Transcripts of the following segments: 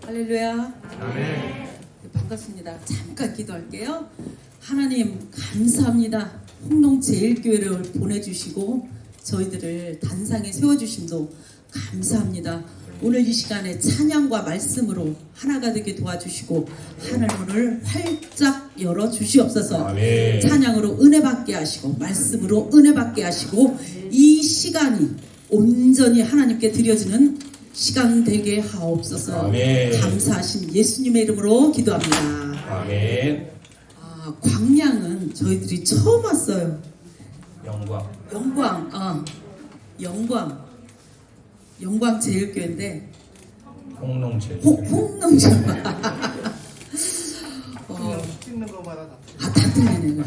할렐루야. 아멘. 반갑습니다. 잠깐 기도할게요. 하나님 감사합니다. 홍농제일교회를 보내주시고 저희들을 단상에 세워주심도 감사합니다. 오늘 이 시간에 찬양과 말씀으로 하나가 되게 도와주시고 하늘문을 활짝 열어주시옵소서. 아멘. 찬양으로 은혜 받게 하시고 말씀으로 은혜 받게 하시고 이 시간이 온전히 하나님께 드려지는 시간 되게 하옵소서. 아멘. 감사하신 예수님의 이름으로 기도합니다. 아멘. 광양은 저희들이 처음 왔어요. 영광. 영광 제일교회인데 홍농제일. 홍농제 찍는 거마다 다 틀리네.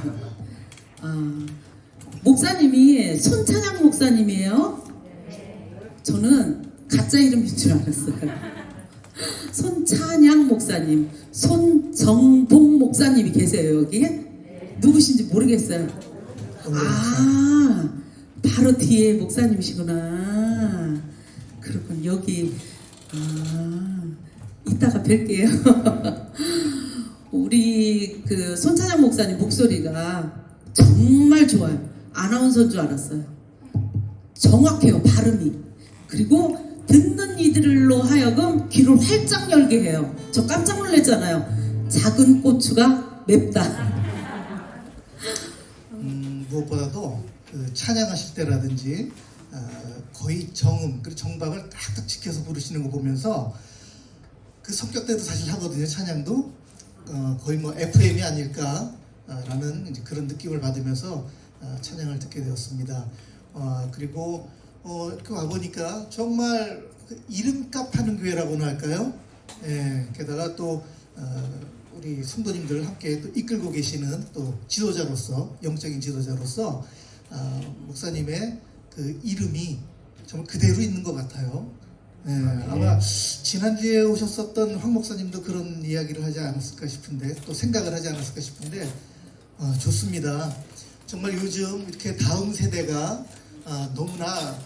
목사님이 손찬양 목사님이에요. 저는 가짜 이름인 줄 알았어요. 손찬양 목사님, 손정복 목사님이 계세요 여기. 누구신지 모르겠어요. 바로 뒤에 목사님이시구나. 그렇군. 여기 이따가 뵐게요. 우리 그 손찬양 목사님 목소리가 정말 좋아요. 아나운서인 줄 알았어요. 정확해요, 발음이. 그리고 듣는 이들로 하여금 귀를 활짝 열게 해요. 저 깜짝 놀랐잖아요. 작은 고추가 맵다. 무엇보다도 그 찬양하실 때라든지 거의 정음 그리고 정박을 딱딱 지켜서 부르시는 거 보면서 그 성격대로 사실 하거든요. 찬양도 거의 뭐 FM이 아닐까라는 이제 그런 느낌을 받으면서 찬양을 듣게 되었습니다. 그리고 이렇게 와보니까 정말 그 이름값 하는 교회라고나 할까요? 예, 게다가 또 우리 성도님들 함께 또 이끌고 계시는 또 지도자로서, 영적인 지도자로서 목사님의 그 이름이 정말 그대로 있는 것 같아요. 예, 아마 지난주에 오셨었던 황 목사님도 그런 이야기를 하지 않았을까 싶은데, 또 생각을 하지 않았을까 싶은데, 좋습니다. 정말 요즘 이렇게 다음 세대가 너무나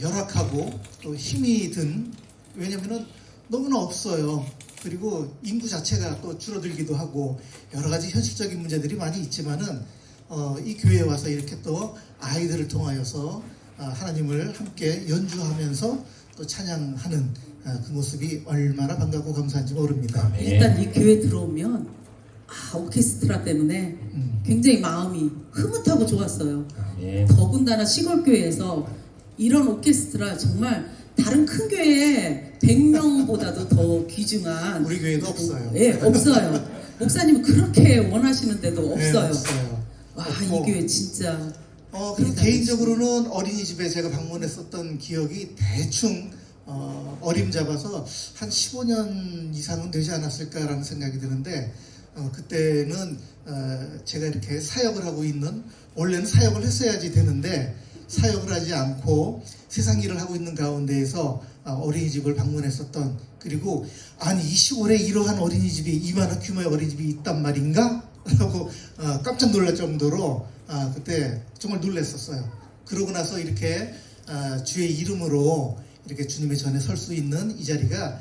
열악하고 또 힘이 든, 왜냐면은 너무나 없어요. 그리고 인구 자체가 또 줄어들기도 하고 여러 가지 현실적인 문제들이 많이 있지만은 이 교회에 와서 이렇게 또 아이들을 통하여서 하나님을 함께 연주하면서 또 찬양하는 그 모습이 얼마나 반갑고 감사한지 모릅니다. 일단 이 교회 들어오면 오케스트라 때문에 굉장히 마음이 흐뭇하고 좋았어요. 더군다나 시골교회에서 이런 오케스트라 정말 다른 큰 교회에 100명보다도 더 귀중한 우리 교회도 없어요. 예, 없어요. 목사님은 그렇게 원하시는데도 없어요. 네, 없어요. 와, 이 교회 진짜. 그리고 개인적으로는 어린이집에 제가 방문했었던 기억이 대충 어림잡아서 한 15년 이상은 되지 않았을까라는 생각이 드는데 그때는 제가 이렇게 사역을 하고 있는, 원래는 사역을 했어야지 되는데 사역을 하지 않고 세상 일을 하고 있는 가운데에서 어린이집을 방문했었던, 그리고 아니 이 시골에 이러한 어린이집이, 이만한 규모의 어린이집이 있단 말인가? 라고 깜짝 놀랄 정도로 그때 정말 놀랐었어요. 그러고 나서 이렇게 주의 이름으로 이렇게 주님의 전에 설 수 있는 이 자리가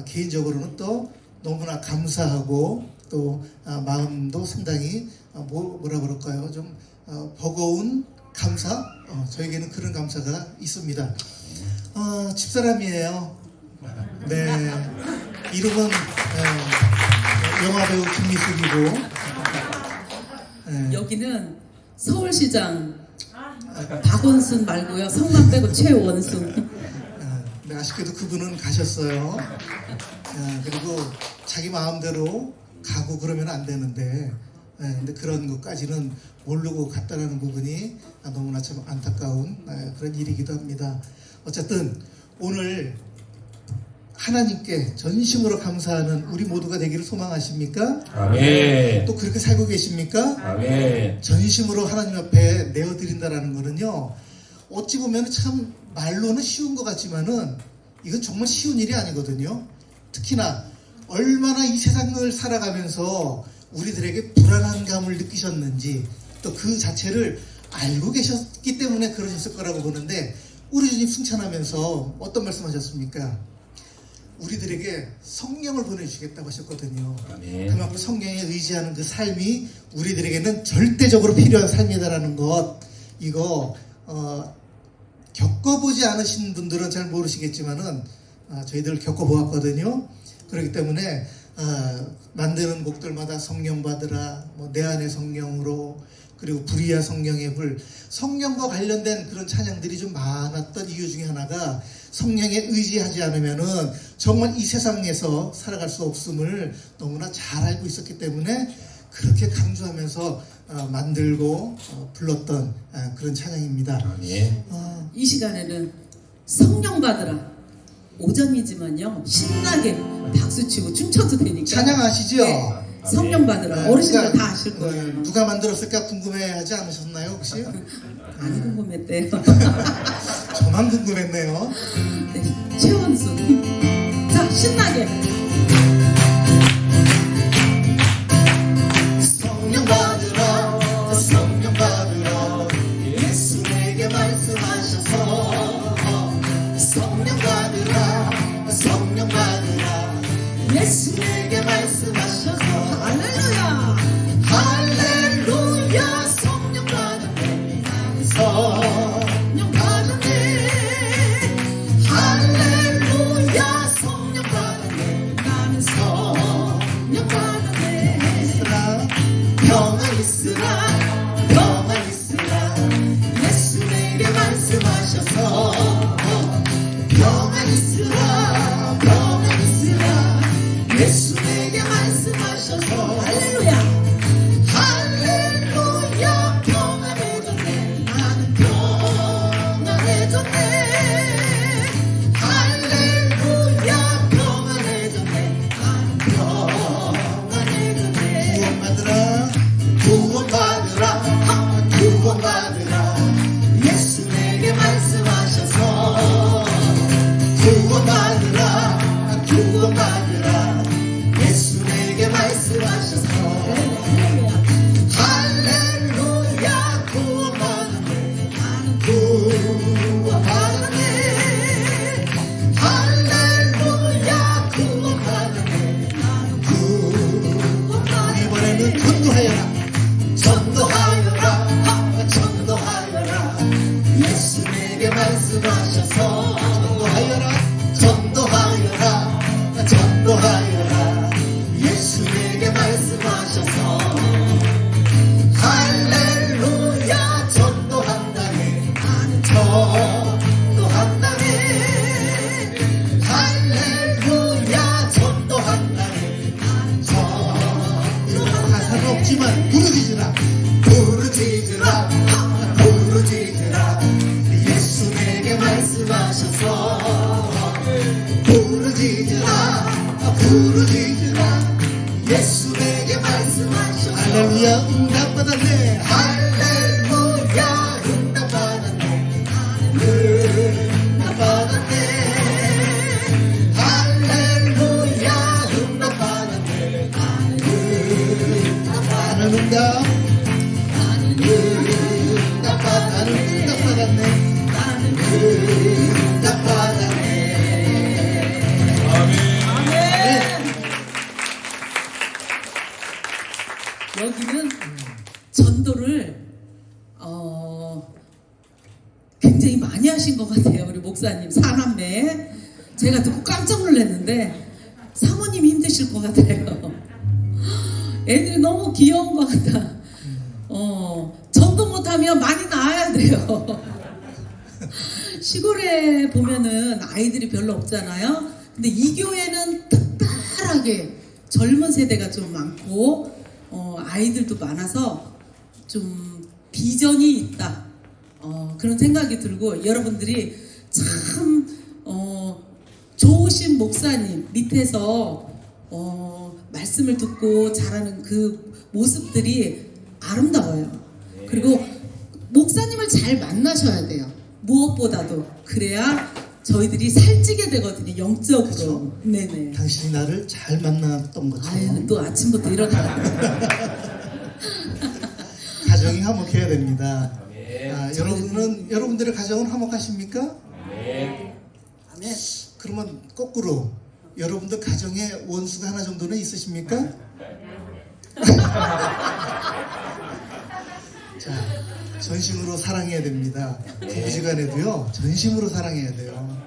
개인적으로는 또 너무나 감사하고 또 마음도 상당히 뭐라 그럴까요? 좀 버거운 감사? 저에게는 그런 감사가 있습니다. 집사람이에요. 네, 이름은 영화배우 김미숙이고, 여기는 서울시장 박원순 말고요. 성남 빼고 최원순. 네, 아쉽게도 그분은 가셨어요. 그리고 자기 마음대로 가고 그러면 안 되는데, 근데 그런 것까지는 모르고 갔다라는 부분이 너무나 참 안타까운 그런 일이기도 합니다. 어쨌든 오늘 하나님께 전심으로 감사하는 우리 모두가 되기를 소망하십니까? 아멘. 또 그렇게 살고 계십니까? 아멘. 전심으로 하나님 앞에 내어드린다라는 거는요, 어찌 보면 참 말로는 쉬운 것 같지만은 이건 정말 쉬운 일이 아니거든요. 특히나 얼마나 이 세상을 살아가면서 우리들에게 불안한 감을 느끼셨는지, 또 그 자체를 알고 계셨기 때문에 그러셨을 거라고 보는데, 우리 주님 승천하면서 어떤 말씀하셨습니까? 우리들에게 성령을 보내주시겠다고 하셨거든요. 아멘. 그만큼 성령에 의지하는 그 삶이 우리들에게는 절대적으로 필요한 삶이다라는 것, 이거 겪어보지 않으신 분들은 잘 모르시겠지만은 저희들 겪어보았거든요. 그렇기 때문에 만드는 곡들마다 성령 받으라, 뭐 내 안의 성령으로, 그리고 불이야 성령의 불, 성령과 관련된 그런 찬양들이 좀 많았던 이유 중에 하나가 성령에 의지하지 않으면은 정말 이 세상에서 살아갈 수 없음을 너무나 잘 알고 있었기 때문에 그렇게 강조하면서 만들고 불렀던 그런 찬양입니다. 아멘. 이 시간에는 성령 받으라. 오전이지만요 신나게 박수치고 춤춰도 되니까 찬양 아시죠? 네, 성령 받으라. 어르신들 다 아실 거예요. 누가 만들었을까 궁금해하지 않으셨나요 혹시? 안 궁금했대요. 저만 궁금했네요. 네, 최원수. 자, 신나게. 성령 받으라, 성령 받으라, 예수 내게 말씀하셔서. 성령 받으라, 성령 받으라, 예수 내게 말씀하셔서. 할렐루야. 할렐루야, 성령 받으네, 성령 받으네. 할렐루야, 성령 받으네, 나는 성령 받으네. 평안 있으라, 평안 있으라, 예수 내게 말씀하셔서. 평안 있으라, 평안 있으라, 예수 내게 말씀하셔서. 할렐루야. 할렐루야, 평안해졌네, 나는 평안해졌네. 할렐루야, 평안해졌네, 나는 평안해졌네. 구원받으라, 구원받으라, 구원받으라, 예수 내게 말씀하셔서. 구원받으라, 구원받으라, 예수 내게 말씀하셔서. 할렐루야, 구원받으네, 나는 구원받으네. 할렐루야, 구원받으네, 나는 구원받으네. 이번에는 전도하여라, 전도하여라, 전도하여라, 예수 내게 말씀하셔서. 전도하여라, 전도하여라, 전도하여라, 예수 내게 말씀하셔서. 할렐루야, 전도한다네, 나는 전도한다네. 할렐루야, 전도한다네, 나는 전도한다네. 가사는 없지만 부르짖으라, 부르짖으라, 부르짖으라, 예수 내게 말씀하셔서. 부르짖으라, 부르짖으라, 예수 내게 말씀하셔서. 할렐루야, 응답받았네, 할렐루야, 응답받았네, 응답받았네. 할렐루야, 응답받았네, 나는 응답, 나는 응답받았네, 나는 응답받았네. 여기는 전도를 굉장히 많이 하신 것 같아요. 우리 목사님 사남매. 제가 듣고 깜짝 놀랐는데 사모님 힘드실 것 같아요. 애들이 너무 귀여운 것 같아. 전도 못하면 많이 낳아야 돼요. 시골에 보면은 아이들이 별로 없잖아요. 근데 이 교회는 특별하게 젊은 세대가 좀 많고 아이들도 많아서 좀 비전이 있다. 그런 생각이 들고 여러분들이 참 좋으신 목사님 밑에서 말씀을 듣고 자라는 그 모습들이 아름다워요. 그리고 목사님을 잘 만나셔야 돼요. 무엇보다도 그래야 저희들이 살찌게 되거든요. 영적으로. 그렇죠. 네네. 당신이 나를 잘 만났던 것처럼. 아유, 또 아침부터 일어나. 가정이 화목해야 됩니다. 아멘. 여러분들의 가정은 화목하십니까? 아멘. 그러면 거꾸로 여러분들 가정에 원수가 하나 정도는 있으십니까? 자, 전심으로 사랑해야 됩니다. 부부지간에도요, 전심으로 사랑해야 돼요.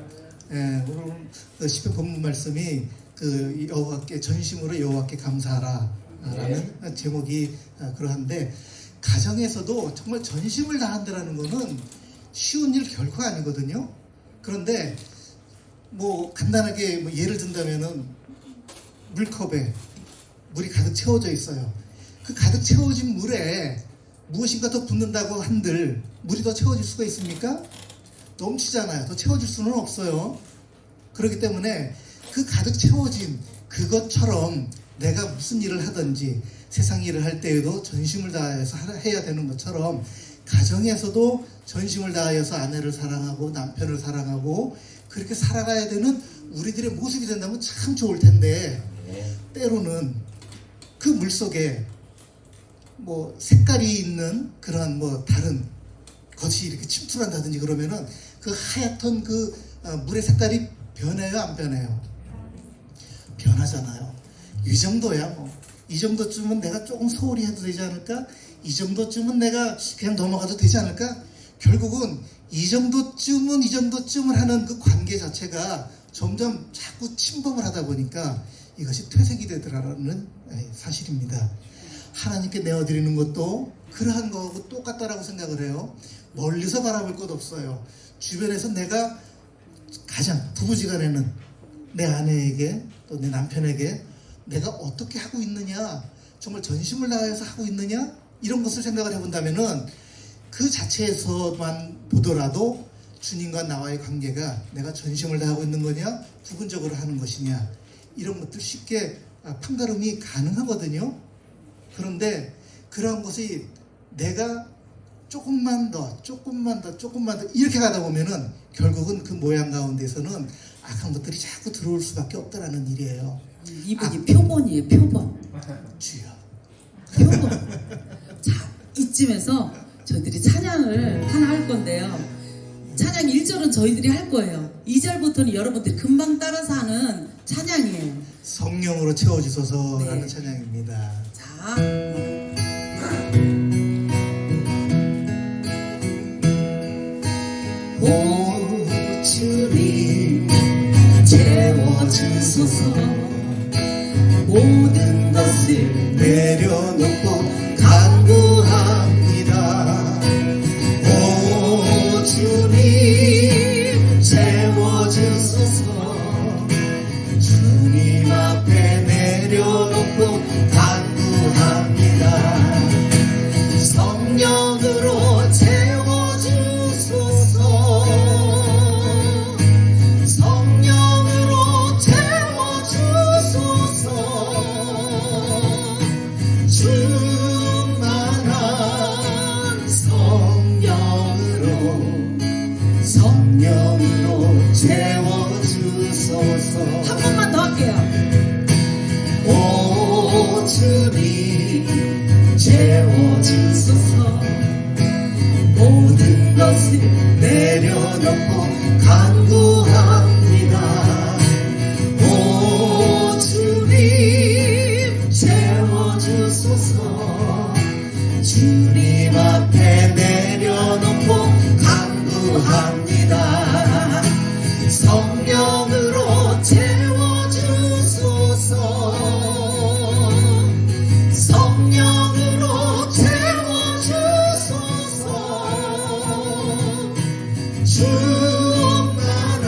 예, 오늘 시편 본문 말씀이 그 여호와께 전심으로 여호와께 감사하라라는 제목이 그러한데, 가정에서도 정말 전심을 다한다라는 거는 쉬운 일 결코 아니거든요. 그런데 뭐 간단하게 뭐 예를 든다면은 물컵에 물이 가득 채워져 있어요. 그 가득 채워진 물에 무엇인가 더 붓는다고 한들 물이 더 채워질 수가 있습니까? 넘치잖아요. 더 채워질 수는 없어요. 그렇기 때문에 그 가득 채워진 그것처럼 내가 무슨 일을 하든지 세상 일을 할 때에도 전심을 다해서 해야 되는 것처럼, 가정에서도 전심을 다하여서 아내를 사랑하고 남편을 사랑하고 그렇게 살아가야 되는 우리들의 모습이 된다면 참 좋을 텐데, 때로는 그 물 속에 뭐 색깔이 있는 그러한 뭐 다른 것이 이렇게 침투한다든지 그러면은 그 하얗던 그 물의 색깔이 변해요, 안 변해요? 변하잖아요. 이 정도야 뭐. 이 정도쯤은 내가 조금 소홀히 해도 되지 않을까? 이 정도쯤은 내가 그냥 넘어가도 되지 않을까? 결국은 이 정도쯤을 하는 그 관계 자체가 점점 자꾸 침범을 하다 보니까 이것이 퇴색이 되더라는 사실입니다. 하나님께 내어드리는 것도 그러한 거하고 똑같다라고 생각을 해요. 멀리서 바라볼 것 없어요. 주변에서 내가 가장 부부지간에는 내 아내에게 또 내 남편에게 내가 어떻게 하고 있느냐, 정말 전심을 다해서 하고 있느냐, 이런 것을 생각을 해본다면은 그 자체에서만 보더라도 주님과 나와의 관계가 내가 전심을 다하고 있는 거냐, 부분적으로 하는 것이냐, 이런 것들 쉽게 판가름이 가능하거든요. 그런데 그런 것이 내가 조금만 더 이렇게 가다 보면은 결국은 그 모양 가운데서는 악한 것들이 자꾸 들어올 수밖에 없다라는 일이에요. 이분이 표본이에요, 표본. 주여. 표본. 자, 이쯤에서 저희들이 찬양을 하나 할 건데요. 찬양 1절은 저희들이 할 거예요. 2절부터는 여러분들이 금방 따라서 하는 찬양이에요. 성령으로 채워주소서라는 네. 찬양입니다. 자, 오 주님 채워주소서, 모든 것을 내려놓고 간구합니다. 오 주님 채워주소서, 주님 앞에 내려놓고 간구합니다. 성령으로 채워주소서, 성령으로 채워주소서, 충만한 성령으로 채워주소서. 한 번만 더 할게요. 오 주님 채워주소서, 모든 것을 내려놓고 간구합니다. 오 주님 채워주소서, 주님 앞에 내려놓고 간구합니다. 성령으로 채워주소서, 성령으로 채워주소서, 충만한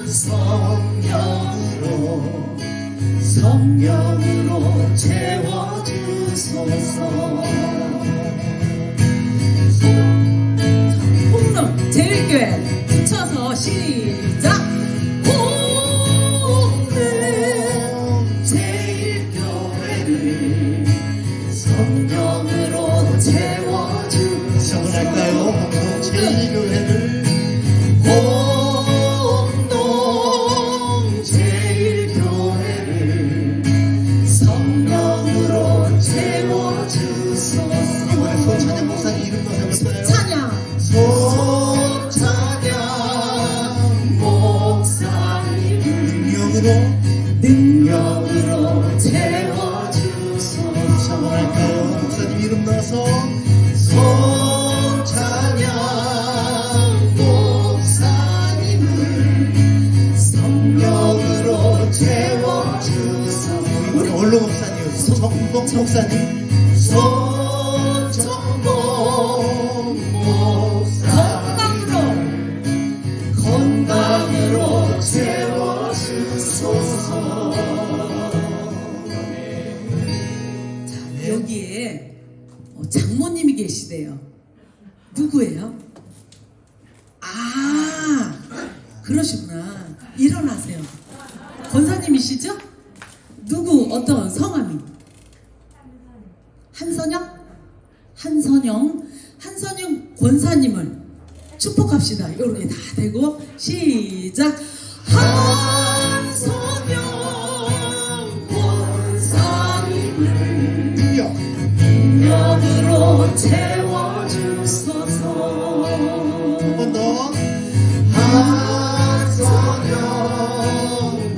성령으로 채워주소서. 홍릉 제일교회 붙여서 시작. 홍릉 제일교회를 성령으로 채워주소서. 한번 할까요? 홍동 제일교회를 홍동 제일교회를 성령으로 채워주소서. 이번에 소찬양 목사님 이름도 해볼까요? 찬양 소찬양 정봉 목사님, 정봉 목사님, 정봉 목사님 건강으로 채워주소서. 자, 여기에 장모님이 계시대요. 누구예요? 아, 그러시구나. 일어나세요. 권사님이시죠? 누구, 어떤 성함이? 한선영? 한선영 권사님을 축복합시다. 이렇게 다 되고 시작. 한선영 권사님을 능력으로 채워주소서. 한 번 더. 한선영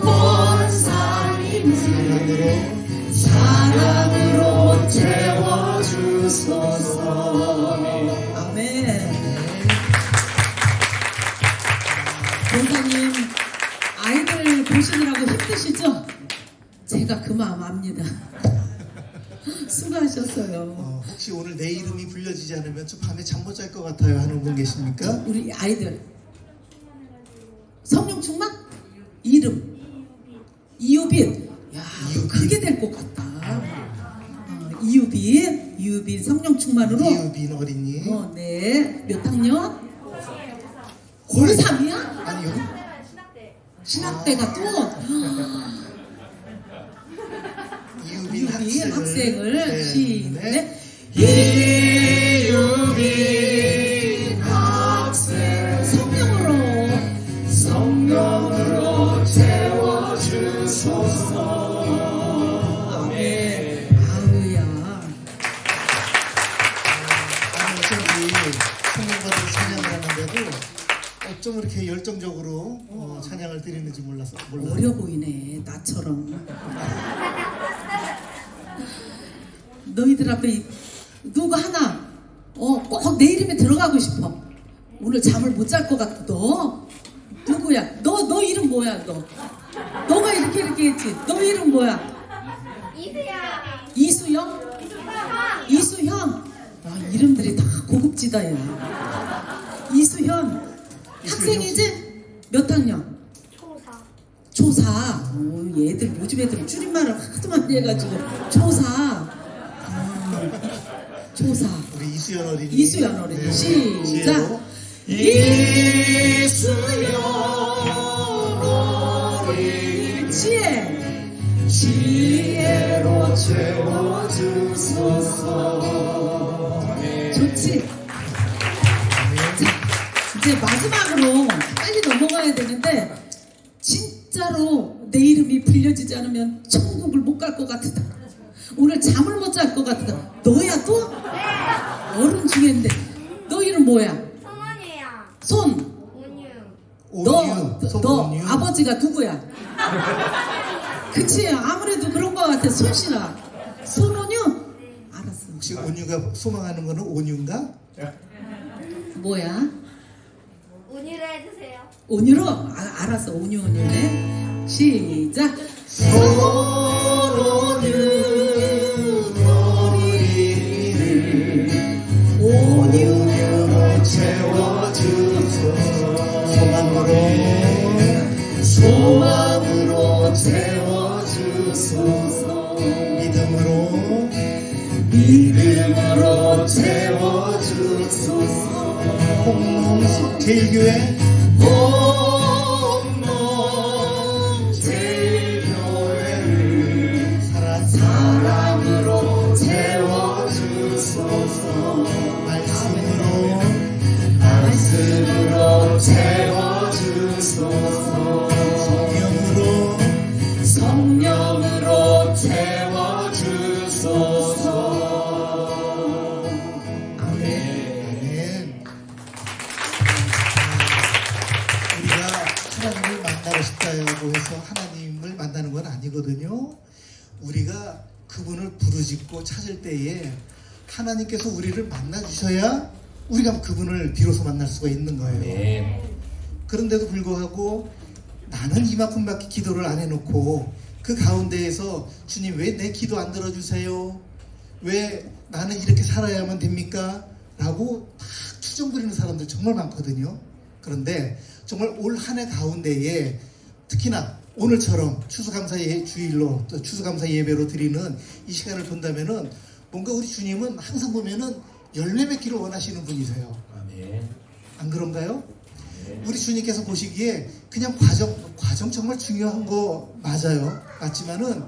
권사님을 사랑으로 채워주소서. 아멘. 권사님, 아이들 보시느라고 힘드시죠? 제가 그 마음 압니다. 수고하셨어요. 혹시 오늘 내 이름이 불려지지 않으면 좀 밤에 잠 못 잘 것 같아요 하는 분 계십니까? 우리 아이들 성령 충만? 이름 이유빈. 야, 이유빈. 크게 될 것 같다. 이유빈 성령 충만으로. 이유빈 어린이. 네. 몇 학년? 고3이야? 아니요. 신학대가 또 이유빈 이유빈 학생을 네. 시작. 네. 이유빈 학생 성령으로 채워주소서. 아멘. 아우야. 아니 어쩐지 성령받으러 찬양을 하는데도 어쩜 이렇게 열정적으로 찬양을 드리는지 몰라요. 어려 보이네, 나처럼. 너희들 앞에 누구 하나 꼭 내 이름에 들어가고 싶어. 오늘 잠을 못 잘 것 같아. 너 누구야? 너 이름 뭐야? 너가 이렇게 했지. 너 이름 뭐야? 이수영? 이수현. 아, 이름들이 다 고급지다야. 이수현 학생이지? 몇 학년? 초사. 얘들 요즘 애들 줄임말을 하도 많이 해가지고 초사. 초사. 우리 이수연 어린이. 이수연 어린이. 네. 시작. 이수연 어린이 지혜로 채워주소서. 좋지? 자, 이제 마지막으로 빨리 넘어가야 되는데 진짜로 내 이름이 불려지지 않으면 천국을 못 갈 것 같다. 오늘 잠을 못 잘 것 같다. 너야 또? 어른 중인데 너 이름 뭐야? 성원이에요. 손. 온유. 너 손온유. 아버지가 누구야? 그치? 아무래도 그런 것 같아. 손씨라. 손원유? 알았어. 혹시 온유가 소망하는 거는 온유인가? 뭐야? 운이를 해주세요. 온유로? 알았어. 온유네. 시작. 온유로 채워주소서. 소망으로 채워주소서. 믿음으로 채워주소서. 홍농 제일교회 홍농 제일교회를 사랑으로 채워주소서. 말씀으로 채워주소서. 성령으로 채워주소서. 아멘. 아멘. 우리가 하나님을 만나고 싶다고 해서 하나님을 만나는 건 아니거든요. 우리가 그분을 부르짖고 찾을 때에 하나님께서 우리를 만나 주셔야 우리가 그분을 비로소 만날 수가 있는 거예요. 아멘. 그런데도 불구하고 나는 이만큼밖에 기도를 안 해놓고 그 가운데에서 주님 왜 내 기도 안 들어주세요? 왜 나는 이렇게 살아야만 됩니까? 라고 막 투정 부리는 사람들 정말 많거든요. 그런데 정말 올 한 해 가운데에 특히나 오늘처럼 추수감사 주일로 또 추수감사 예배로 드리는 이 시간을 본다면은 뭔가 우리 주님은 항상 보면은 열매 맺기를 원하시는 분이세요. 아멘. 안 그런가요? 우리 주님께서 보시기에 그냥 과정 정말 중요한 거 맞아요. 맞지만은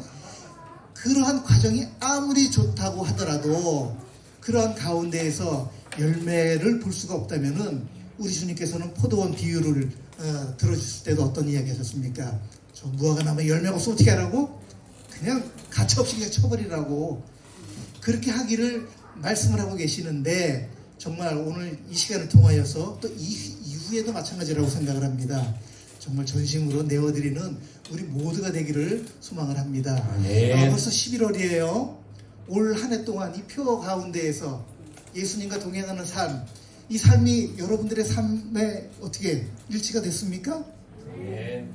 그러한 과정이 아무리 좋다고 하더라도 그러한 가운데에서 열매를 볼 수가 없다면은 우리 주님께서는 포도원 비유를 들어주실 때도 어떤 이야기 하셨습니까? 저 무화과 나무에 열매가 없으면 어떻게 하라고? 그냥 가차없이 그냥 쳐버리라고 그렇게 하기를 말씀을 하고 계시는데 정말 오늘 이 시간을 통하여서 또 이후에도 마찬가지라고 생각을 합니다. 정말 전심으로 내어드리는 우리 모두가 되기를 소망을 합니다. 아멘. 벌써 11월이에요. 올 한 해 동안 이 표 가운데에서 예수님과 동행하는 삶, 이 삶이 여러분들의 삶에 어떻게 일치가 됐습니까? 아멘.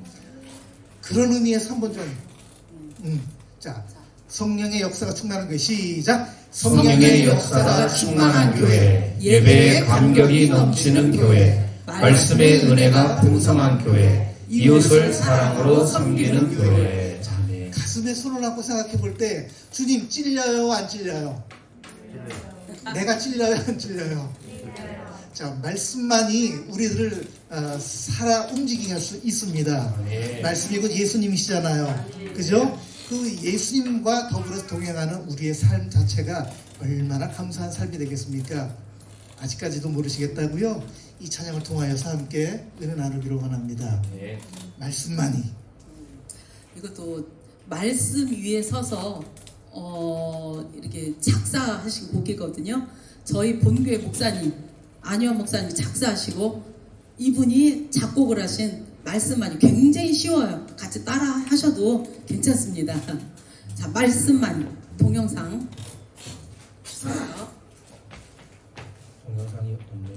그런 의미에서 한번 좀 자, 성령의 역사가 충만한 교회 시작. 성령의 역사가 충만한 교회, 예배의 감격이 넘치는 교회, 말씀의 은혜가 풍성한 교회, 이웃을 사랑으로 섬기는 교회. 아멘. 가슴에 손을 얹고 생각해 볼 때 주님 찔려요 안 찔려요? 내가 찔려요 안 찔려요? 자, 말씀만이 우리들을 살아 움직이게 할 수 있습니다. 네. 말씀이 곧 예수님이시잖아요. 그죠? 그 예수님과 더불어서 동행하는 우리의 삶 자체가 얼마나 감사한 삶이 되겠습니까? 아직까지도 모르시겠다고요? 이 찬양을 통하여서 함께 은혜 나누기로 원합니다. 네. 말씀만이. 이것도 말씀 위에 서서 이렇게 작사하신 곡이거든요. 저희 본교회 목사님 안효한 목사님 작사하시고 이분이 작곡을 하신 말씀만이 굉장히 쉬워요. 같이 따라 하셔도 괜찮습니다. 자, 말씀만이 동영상 주세요. 동영상이 없네.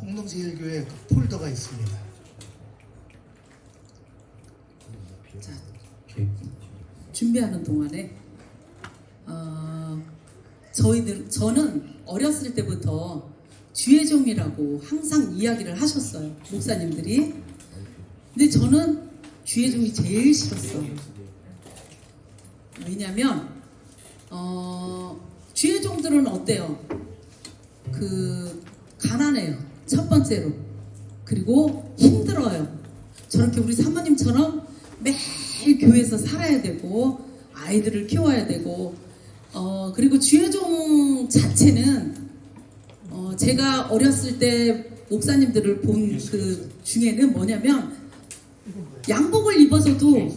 홍동제일교회 그 폴더가 있습니다. 자, 이렇게 준비하는 동안에 저는 어렸을 때부터 주의종이라고 항상 이야기를 하셨어요. 목사님들이. 근데 저는 주의종이 제일 싫었어. 왜냐면 주의종들은 어때요? 가난해요. 첫 번째로. 그리고 힘들어요. 저렇게 우리 사모님처럼 매일 교회에서 살아야 되고 아이들을 키워야 되고 그리고 주의종 자체는 제가 어렸을 때 목사님들을 본 그 중에는 뭐냐면 양복을 입어서도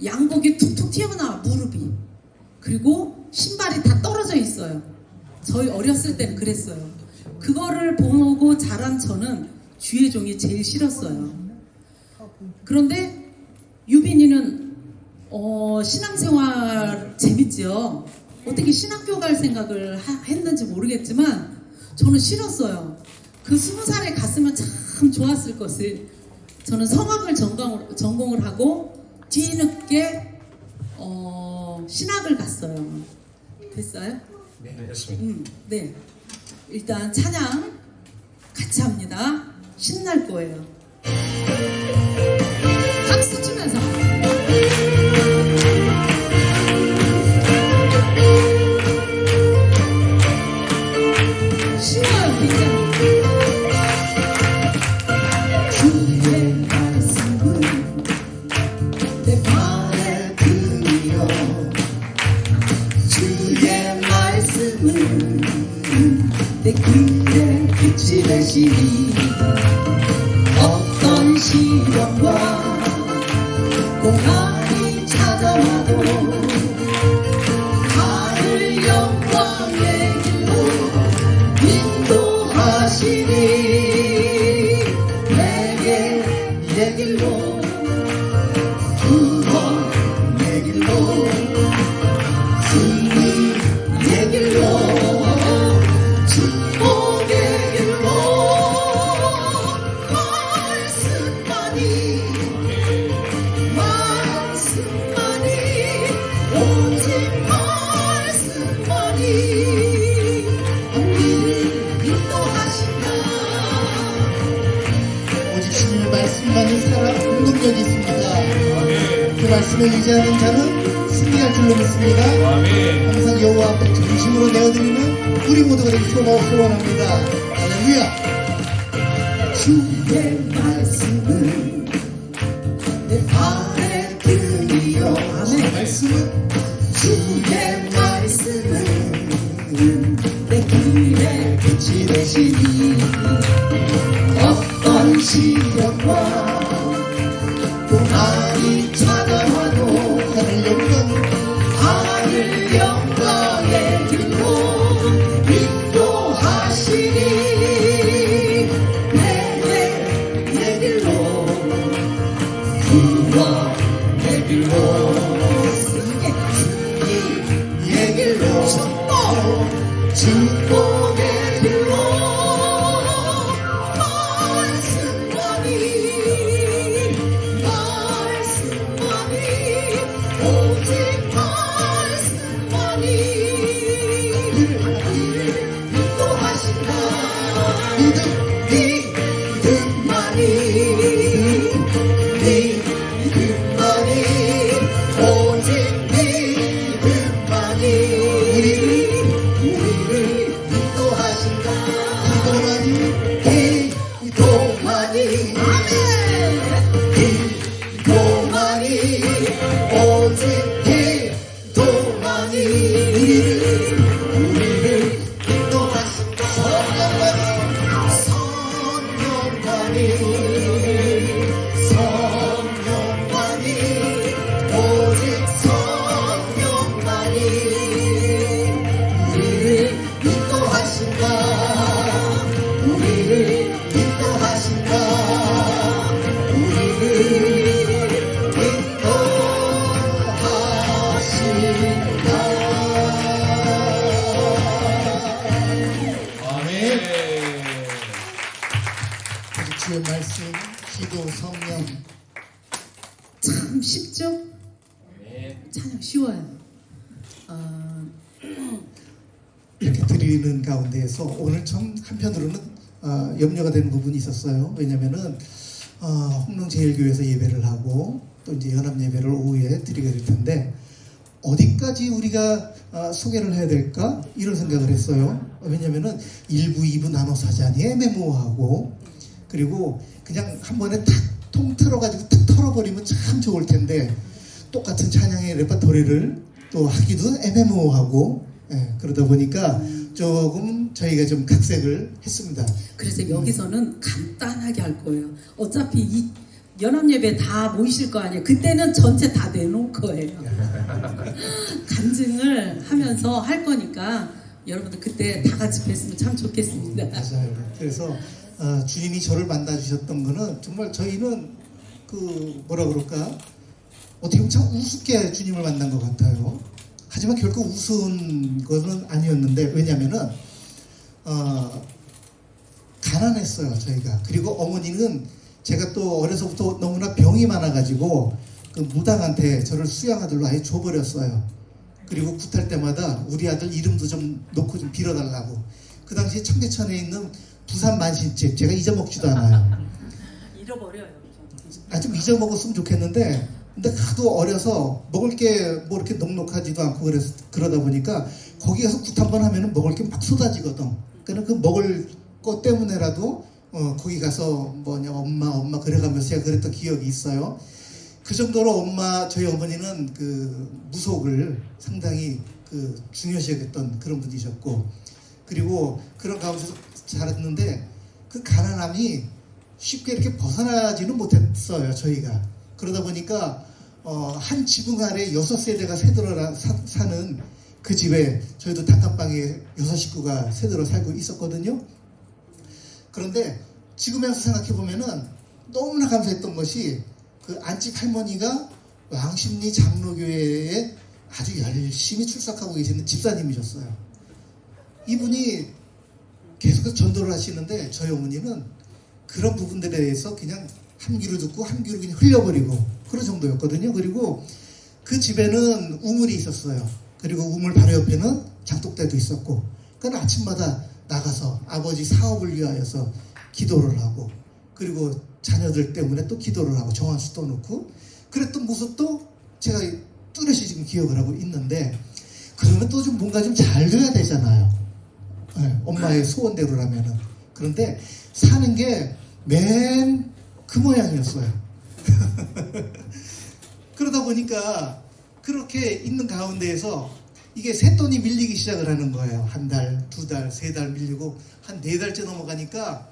양복이 툭툭 튀어나와 무릎이. 그리고 신발이 다 떨어져 있어요. 저희 어렸을 때는 그랬어요. 그거를 보고 자란 저는 주의종이 제일 싫었어요. 그런데 유빈이는 신앙생활 재밌지요. 어떻게 신학교 갈 생각을 했는지 모르겠지만 저는 싫었어요. 그 20살에 갔으면 참 좋았을 것을. 저는 성악을 전공을 하고 뒤늦게 신학을 갔어요. 됐어요? 네, 됐습니다. 네. 일단 찬양 같이 합니다. 신날 거예요. 박수 치면서. 신나요, 굉장히. 주의 말씀은 내 발에 금이요 주의 말씀은 내 길에 빛이 되시니 어떤 시련과 고난이 찾아와도 하늘 영광의 길로 인도하시니 내 길로 구원 내 길로 승리 내 길로 축복의 길로 말씀을 유지하는 자는 승리할 줄로 믿습니다. 아멘. 항상 여호와 앞에 전심으로 내어드리는 우리 모두가 되기를 소원합니다. 할렐루야. 주의 말씀은 내 안에 들이요. 아멘. 말씀은 주의 말씀은 내 길에 빛이 되시니 어떤 시련과 고난이 찾아와도 하늘 영광 하늘 영광의 길로 인도하시니 내 길로 그와 내 길로 승리의 길로 축복의 길로 말씀만이 오직 말씀만이 인도하신다. 믿음만이 오직 믿음만이 우리를 인도하신다. 기도만이 기도만이 오직 기도만이 우리를 인도하신다. 성령만이 오직 성령만이 우리를 인도하신다. 우리를 인도하신다. 아멘. 주의 말씀, 기도, 성령. 참 쉽죠? 아멘. 찬양 쉬워요. 이렇게 드리는 가운데에서 오늘 참 한편으로는 염려가 되는 부분이 있었어요. 왜냐면은 홍릉제일교회에서 예배를 하고 또 이제 연합 예배를 오후에 드리게 될 텐데 어디까지 우리가 소개를 해야 될까 이런 생각을 했어요. 왜냐면은 1부, 2부 나눠서 하자니 애매모호하고 그리고 그냥 한 번에 탁 통틀어가지고 탁 털어버리면 참 좋을 텐데 똑같은 찬양의 레퍼토리를 또 하기도 애매모호하고 그러다 보니까 조금 저희가 좀 각색을 했습니다. 그래서 여기서는 간단하게 할 거예요. 어차피 이 연합예배 다 모이실 거 아니에요. 그때는 전체 다 내놓을 거예요. 간증을 하면서 할 거니까 여러분들 그때 다 같이 뵀으면 참 좋겠습니다. 맞아요. 그래서 주님이 저를 만나 주셨던 거는 정말 저희는 그 뭐라 그럴까 어떻게 보면 참 우습게 주님을 만난 것 같아요. 하지만 결코 우스운 것은 아니었는데 왜냐면은 가난했어요 저희가. 그리고 어머니는 제가 또 어려서부터 너무나 병이 많아가지고 그 무당한테 저를 수양아들로 아예 줘버렸어요. 그리고 굿할 때마다 우리 아들 이름도 좀 놓고 좀 빌어달라고. 그 당시에 청계천에 있는 부산 만신집 제가 잊어먹지도 않아요. 잃어버려요. 좀 잊어먹었으면 좋겠는데 근데 하도 어려서 먹을 게 뭐 이렇게 넉넉하지도 않고 그러다 보니까 거기 가서 굿 한 번 하면은 먹을 게 막 쏟아지거든. 그러니까 그 먹을 것 때문에라도 거기 가서 뭐냐 엄마 그래가면서 제가 그랬던 기억이 있어요. 그 정도로 저희 어머니는 그 무속을 상당히 그 중요시 여겼던 그런 분이셨고 그리고 그런 가운데서 자랐는데 그 가난함이 쉽게 이렇게 벗어나지는 못했어요 저희가. 그러다 보니까 한 지붕 아래 6세대가 새들어 사는 그 집에 저희도 단칸방에 6식구가 새들어 살고 있었거든요. 그런데 지금에서 생각해보면은 너무나 감사했던 것이 그 안집 할머니가 왕십리 장로교회에 아주 열심히 출석하고 계시는 집사님이셨어요. 이분이 계속 전도를 하시는데 저희 어머니는 그런 부분들에 대해서 그냥 한 귀로 듣고 한 귀로 그냥 흘려버리고 그런 정도였거든요. 그리고 그 집에는 우물이 있었어요. 그리고 우물 바로 옆에는 장독대도 있었고 그건 아침마다 나가서 아버지 사업을 위하여서 기도를 하고 그리고 자녀들 때문에 또 기도를 하고 정한수 떠놓고 그랬던 모습도 제가 뚜렷이 지금 기억을 하고 있는데, 그러면 또 좀 뭔가 좀 잘 돼야 되잖아요. 네, 엄마의 소원대로라면은. 그런데 사는 게 맨 그 모양이었어요. 그러다 보니까 그렇게 있는 가운데에서 이게 새돈이 밀리기 시작을 하는 거예요. 한 달, 두 달, 세 달 밀리고 한 네 달째 넘어가니까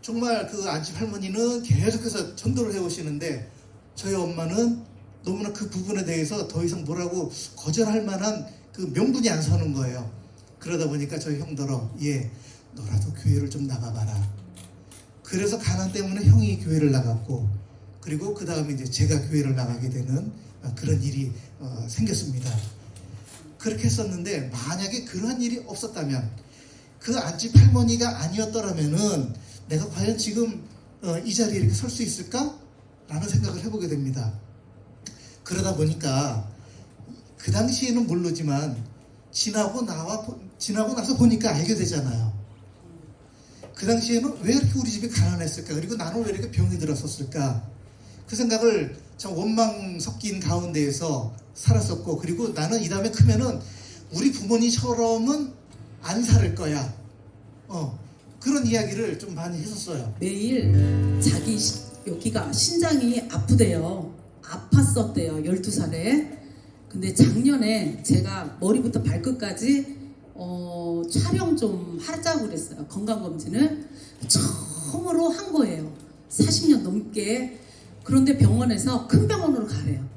정말 그 안집 할머니는 계속해서 전도를 해오시는데 저희 엄마는 너무나 그 부분에 대해서 더 이상 뭐라고 거절할 만한 그 명분이 안 서는 거예요. 그러다 보니까 저희 형더러 너라도 교회를 좀 나가봐라. 그래서 가난 때문에 형이 교회를 나갔고, 그리고 그 다음에 이제 제가 교회를 나가게 되는 그런 일이 생겼습니다. 그렇게 했었는데, 만약에 그러한 일이 없었다면, 그 안집 할머니가 아니었더라면은 내가 과연 지금 이 자리에 이렇게 설 수 있을까? 라는 생각을 해보게 됩니다. 그러다 보니까 그 당시에는 모르지만 지나고 나서 보니까 알게 되잖아요. 그 당시에는 왜 이렇게 우리 집이 가난했을까? 그리고 나는 왜 이렇게 병이 들었었을까? 그 생각을 참 원망 섞인 가운데에서 살았었고, 그리고 나는 이 다음에 크면은 우리 부모님처럼은 안 살 거야. 그런 이야기를 좀 많이 했었어요. 매일 여기가 신장이 아프대요. 아팠었대요. 12살에. 근데 작년에 제가 머리부터 발끝까지 촬영 좀 하자고 그랬어요. 건강검진을 처음으로 한 거예요. 40년 넘게. 그런데 병원에서 큰 병원으로 가래요.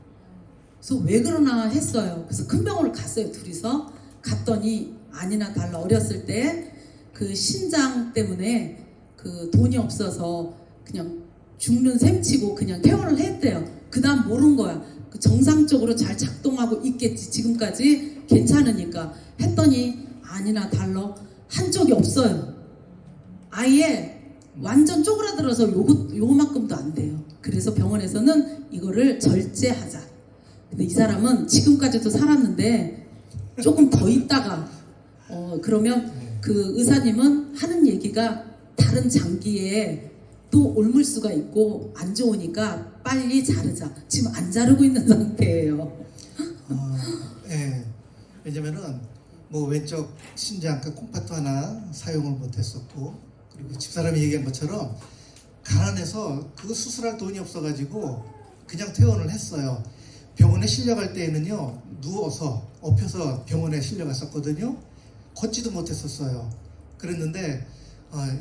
그래서 왜 그러나 했어요. 그래서 큰 병원을 갔어요. 둘이서 갔더니 아니나 달라 어렸을 때 그 신장 때문에 그 돈이 없어서 그냥 죽는 셈치고 그냥 퇴원을 했대요. 그 다음 모른 거야. 그 정상적으로 잘 작동하고 있겠지. 지금까지 괜찮으니까 했더니 아니나 달라 한쪽이 없어요. 아예 완전 쪼그라들어서 요만큼도 안 돼요. 그래서 병원에서는 이거를 절제하자. 근데 이 사람은 지금까지도 살았는데 조금 더 있다가 그러면 그 의사님은 하는 얘기가 다른 장기에 또 옮을 수가 있고 안 좋으니까 빨리 자르자. 지금 안 자르고 있는 상태예요. 왜냐면은 뭐 왼쪽 신장 그 콩팥도 하나 사용을 못했었고, 그리고 집사람이 얘기한 것처럼 가난해서 그거 수술할 돈이 없어가지고 그냥 퇴원을 했어요. 병원에 실려갈 때에는요, 누워서 엎혀서 병원에 실려갔었거든요. 걷지도 못했었어요. 그랬는데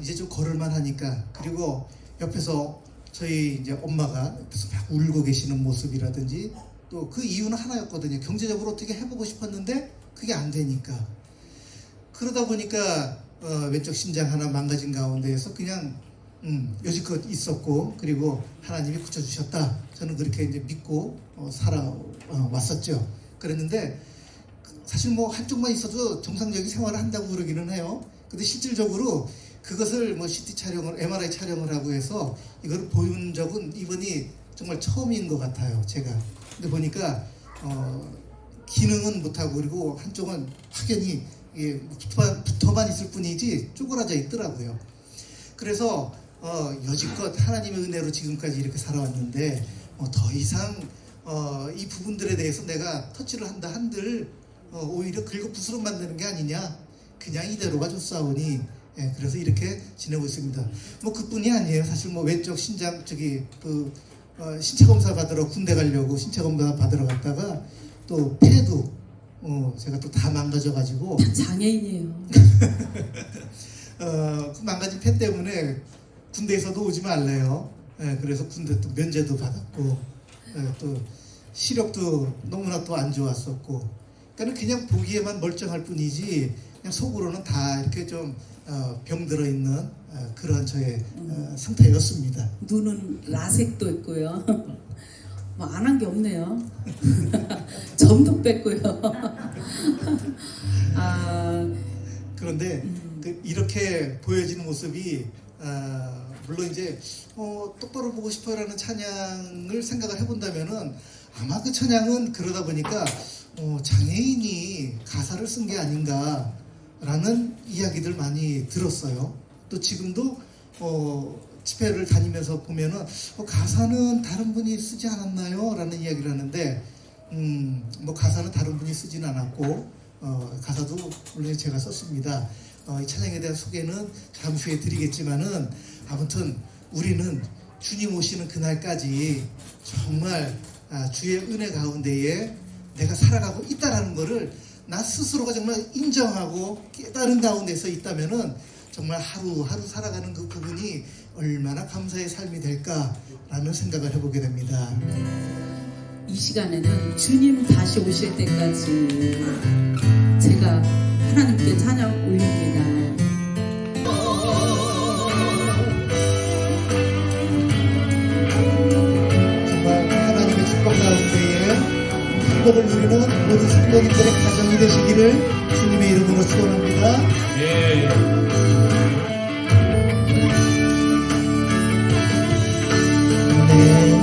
이제 좀 걸을만 하니까, 그리고 옆에서 저희 이제 엄마가 옆에서 막 울고 계시는 모습이라든지, 또 그 이유는 하나였거든요. 경제적으로 어떻게 해보고 싶었는데 그게 안 되니까. 그러다 보니까 왼쪽 신장 하나 망가진 가운데에서 그냥 여지껏 있었고, 그리고 하나님이 고쳐주셨다. 저는 그렇게 이제 믿고 살아왔었죠. 그랬는데 사실 뭐 한쪽만 있어도 정상적인 생활을 한다고 그러기는 해요. 근데 실질적으로 그것을 뭐 CT 촬영을, MRI 촬영을 하고 해서 이걸 보여준 적은 이번이 정말 처음인 것 같아요, 제가. 근데 보니까 기능은 못하고, 그리고 한쪽은 확연히 붙어만 있을 뿐이지 쪼그라져 있더라고요. 그래서 여지껏 하나님의 은혜로 지금까지 이렇게 살아왔는데 더 이상 이 부분들에 대해서 내가 터치를 한다 한들 오히려 긁어 부스럼 만드는 게 아니냐, 그냥 이대로가 좋사오니, 그래서 이렇게 지내고 있습니다. 뭐 그뿐이 아니에요. 사실 뭐 왼쪽 신장 신체 검사 받으러 군대 가려고 신체 검사 받으러 갔다가 또 폐도 제가 또 다 망가져가지고 장애인이에요. 그 망가진 폐 때문에 군대에서도 오지 말래요. 그래서 군대 또 면제도 받았고, 또 시력도 너무나 또 안 좋았었고, 그러니까 그냥 보기에만 멀쩡할 뿐이지 그냥 속으로는 다 이렇게 좀 병들어 있는 그런 저의 상태였습니다. 눈은 라섹도 있고요. 뭐 안 한 게 없네요. 점도 뺐고요. 그런데 이렇게 보여지는 모습이 물론 이제 똑바로 보고 싶어라는 찬양을 생각을 해본다면은 아마 그 찬양은 그러다 보니까 장애인이 가사를 쓴 게 아닌가라는 이야기들 많이 들었어요. 또 지금도 집회를 다니면서 보면은 가사는 다른 분이 쓰지 않았나요? 라는 이야기를 하는데 뭐 가사는 다른 분이 쓰진 않았고 가사도 물론 제가 썼습니다. 이 찬양에 대한 소개는 잠시 후에 드리겠지만은 아무튼 우리는 주님 오시는 그날까지 정말 주의 은혜 가운데에 내가 살아가고 있다라는 것을 나 스스로가 정말 인정하고 깨달은 가운데서 있다면은 정말 하루하루 살아가는 그 부분이 얼마나 감사의 삶이 될까라는 생각을 해보게 됩니다. 이 시간에는 주님 다시 오실 때까지 제가 하나님께 찬양 올립니다. 정말 하나님의 축복 가운데에 행복을 누리는 모든 성도님들의 가정이 되시기를 주님의 이름으로 축원합니다. 네. 네.